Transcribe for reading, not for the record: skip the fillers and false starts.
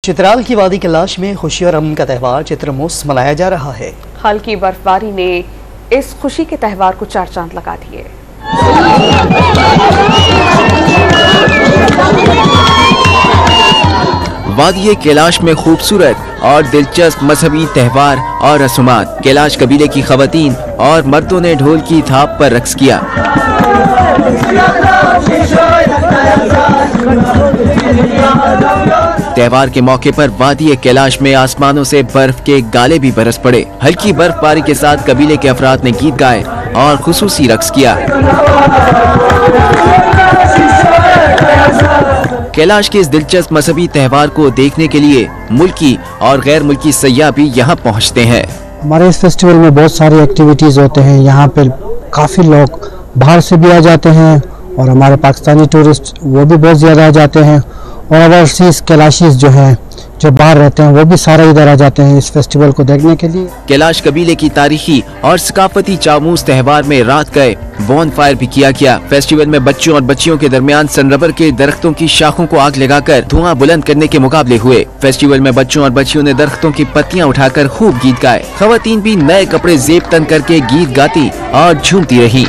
चित्राल की वादी कैलाश में खुशी और अमन का त्यौहार चित्रमोस मनाया जा रहा है। हल्की बर्फबारी ने इस खुशी के त्यौहार को चार चांद लगा दिए। वादी कैलाश में खूबसूरत और दिलचस्प मजहबी त्यौहार और रस्मात। कैलाश कबीले की खवातीन और मर्दों ने ढोल की थाप पर रक्स किया। त्यौहार के मौके पर वादी कैलाश में आसमानों से बर्फ के गाले भी बरस पड़े। हल्की बर्फबारी के साथ कबीले के अफराद ने गीत गाए और खुसूसी रक्स किया। कैलाश के इस दिलचस्प मजहबी त्यौहार को देखने के लिए मुल्की और गैर मुल्की सयाह भी यहाँ पहुँचते हैं। हमारे इस फेस्टिवल में बहुत सारी एक्टिविटीज होते हैं। यहाँ पे काफी लोग बाहर से भी आ जाते हैं और हमारे पाकिस्तानी टूरिस्ट वो भी बहुत ज्यादा आ जाते हैं और ओवरसीज कैलाशीज जो हैं जो बाहर रहते हैं वो भी सारे इधर आ जाते हैं इस फेस्टिवल को देखने के लिए। कैलाश कबीले की तारीखी और सकाफती चामूस त्यौहार में रात गए बॉन फायर भी किया गया। फेस्टिवल में बच्चों और बच्चियों के दरमियान सनरबर के दरख्तों की शाखों को आग लगाकर धुआं बुलंद करने के मुकाबले हुए। फेस्टिवल में बच्चों और बच्चियों ने दरख्तों की पत्तियां उठाकर खूब गीत गाए। खवातीन भी नए कपड़े जेब तन करके गीत गाती और झूमती रही।